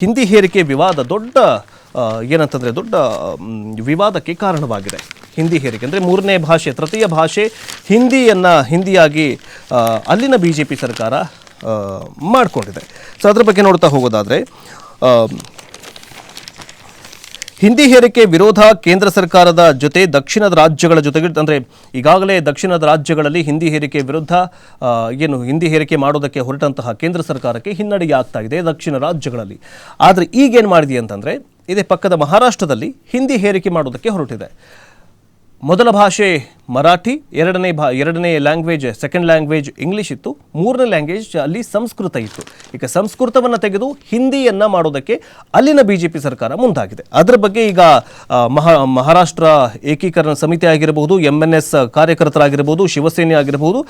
ಹಿಂದಿ ಹೇರಿಕೆ ವಿವಾದ ದೊಡ್ಡ ಏನಂತಂದರೆ ದೊಡ್ಡ ವಿವಾದಕ್ಕೆ ಕಾರಣವಾಗಿದೆ. ಹಿಂದಿ ಹೇರಿಕೆ ಅಂದರೆ ಮೂರನೇ ಭಾಷೆ, ತೃತೀಯ ಭಾಷೆ ಹಿಂದಿಯಾಗಿ ಅಲ್ಲಿನ BJP ಸರ್ಕಾರ ಮಾಡಿಕೊಂಡಿದೆ. ಸೊ ಅದ್ರ ಬಗ್ಗೆ ನೋಡ್ತಾ ಹೋಗೋದಾದರೆ ಹಿಂದಿ ಹೇರಿಕೆ ವಿರೋಧ ಕೇಂದ್ರ ಸರ್ಕಾರದ ಜೊತೆ ದಕ್ಷಿಣದ ರಾಜ್ಯಗಳ ಜೊತೆಗೆ, ಅಂದರೆ ಈಗಾಗಲೇ ದಕ್ಷಿಣದ ರಾಜ್ಯಗಳಲ್ಲಿ ಹಿಂದಿ ಹೇರಿಕೆ ವಿರುದ್ಧ ಹಿಂದಿ ಹೇರಿಕೆ ಮಾಡೋದಕ್ಕೆ ಹೊರಟಂತಹ ಕೇಂದ್ರ ಸರ್ಕಾರಕ್ಕೆ ಹಿನ್ನಡೆಗೆ ಆಗ್ತಾ ಇದೆ ದಕ್ಷಿಣ ರಾಜ್ಯಗಳಲ್ಲಿ. ಆದರೆ ಈಗೇನು ಮಾಡಿದೆ ಅಂತಂದರೆ, ಇದೇ ಪಕ್ಕದ ಮಹಾರಾಷ್ಟ್ರದಲ್ಲಿ ಹಿಂದಿ ಹೇರಿಕೆ ಮಾಡೋದಕ್ಕೆ ಹೊರಟಿದೆ. ಮೊದಲ ಭಾಷೆ ಮರಾಠಿ, ಎರಡನೇ ಲ್ಯಾಂಗ್ವೇಜ್, ಸೆಕೆಂಡ್ ಲ್ಯಾಂಗ್ವೇಜ್ ಇಂಗ್ಲೀಷ್ ಇತ್ತು, ಮೂರನೇ ಲ್ಯಾಂಗ್ವೇಜ್ ಅಲ್ಲಿ ಸಂಸ್ಕೃತ ಇತ್ತು. ಈಗ ಸಂಸ್ಕೃತವನ್ನು ತೆಗೆದು ಹಿಂದಿಯನ್ನು ಮಾಡೋದಕ್ಕೆ ಅಲ್ಲಿನ BJP ಸರ್ಕಾರ ಮುಂದಾಗಿದೆ. ಅದರ ಬಗ್ಗೆ ಈಗ ಮಹಾರಾಷ್ಟ್ರ ಏಕೀಕರಣ ಸಮಿತಿ ಆಗಿರಬಹುದು, MNS ಕಾರ್ಯಕರ್ತರಾಗಿರ್ಬೋದು, ಶಿವಸೇನೆ ಆಗಿರಬಹುದು,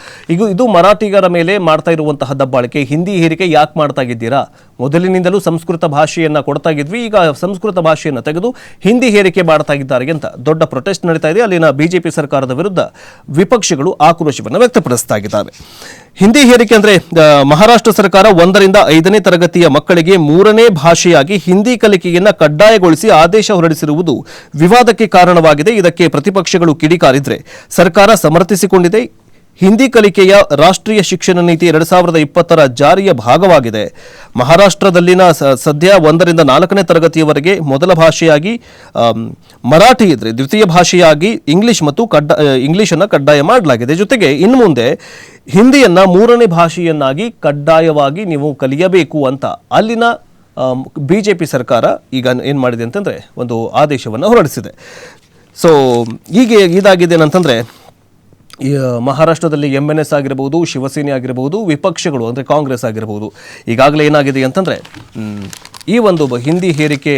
ಇದು ಮರಾಠಿಗರ ಮೇಲೆ ಮಾಡ್ತಾ ಇರುವಂತಹ ದಬ್ಬಾಳಿಕೆ. ಹಿಂದಿ ಹೇರಿಕೆ ಯಾಕೆ ಮಾಡ್ತಾ ಇದ್ದೀರಾ? ಮೊದಲಿನಿಂದಲೂ ಸಂಸ್ಕೃತ ಭಾಷೆಯನ್ನು ಕೊಡ್ತಾ ಇದ್ವಿ, ಈಗ ಸಂಸ್ಕೃತ ಭಾಷೆಯನ್ನು ತೆಗೆದು ಹಿಂದಿ ಹೇರಿಕೆ ಮಾಡ್ತಾ ಇದ್ದಾರೆ ಅಂತ ದೊಡ್ಡ ಪ್ರೊಟೆಸ್ಟ್ ನಡೀತಾ ಇದೆ. ಅಲ್ಲಿನ BJP ಸರ್ಕಾರದ ವಿರುದ್ಧ ವಿಪಕ್ಷಗಳು ಆಕ್ರೋಶವನ್ನು ವ್ಯಕ್ತಪಡಿಸ್ತಾ ಇದ್ದಾರೆ. ಹಿಂದಿ ಹೇರಿಕೆ ಅಂದರೆ ಮಹಾರಾಷ್ಟ್ರ ಸರ್ಕಾರ 1ರಿಂದ 5ನೇ ತರಗತಿಯ ಮಕ್ಕಳಿಗೆ 3ನೇ ಭಾಷೆಯಾಗಿ ಹಿಂದಿ ಕಲಿಕೆಯನ್ನು ಕಡ್ಡಾಯಗೊಳಿಸಿ ಆದೇಶ ಹೊರಡಿಸಿರುವುದು ವಿವಾದಕ್ಕೆ ಕಾರಣವಾಗಿದೆ. ಇದಕ್ಕೆ ಪ್ರತಿಪಕ್ಷಗಳು ಕಿಡಿಕಾರಿದ್ರೆ ಸರ್ಕಾರ ಸಮರ್ಥಿಸಿಕೊಂಡಿದೆ. ಹಿಂದಿ ಕಲಿಕೆಯ ರಾಷ್ಟ್ರೀಯ ಶಿಕ್ಷಣ ನೀತಿ 2020ರ ಜಾರಿಯ ಭಾಗವಾಗಿದೆ. ಮಹಾರಾಷ್ಟ್ರದಲ್ಲಿನ ಸದ್ಯ 1ರಿಂದ 4ನೇ ತರಗತಿಯವರೆಗೆ ಮೊದಲ ಭಾಷೆಯಾಗಿ ಮರಾಠಿ ಇದ್ರೆ, ದ್ವಿತೀಯ ಭಾಷೆಯಾಗಿ ಇಂಗ್ಲಿಷ್ ಮತ್ತು ಇಂಗ್ಲಿಷನ್ನು ಕಡ್ಡಾಯ ಮಾಡಲಾಗಿದೆ. ಜೊತೆಗೆ ಇನ್ನು ಮುಂದೆ ಹಿಂದಿಯನ್ನು 3ನೇ ಭಾಷೆಯನ್ನಾಗಿ ಕಡ್ಡಾಯವಾಗಿ ನೀವು ಕಲಿಯಬೇಕು ಅಂತ ಅಲ್ಲಿನ BJP ಸರ್ಕಾರ ಈಗ ಏನು ಮಾಡಿದೆ ಅಂತಂದರೆ ಒಂದು ಆದೇಶವನ್ನು ಹೊರಡಿಸಿದೆ. ಸೊ ಈಗ ಇದಾಗಿದೆ ಏನಂತಂದರೆ, ಮಹಾರಾಷ್ಟ್ರದಲ್ಲಿ MNS ಆಗಿರಬಹುದು, ಶಿವಸೇನೆ ಆಗಿರಬಹುದು, ವಿಪಕ್ಷಗಳು ಅಂದರೆ ಕಾಂಗ್ರೆಸ್ ಆಗಿರಬಹುದು, ಈಗಾಗಲೇ ಏನಾಗಿದೆ ಅಂತಂದರೆ ಈ ಒಂದು ಹಿಂದಿ ಹೇರಿಕೆ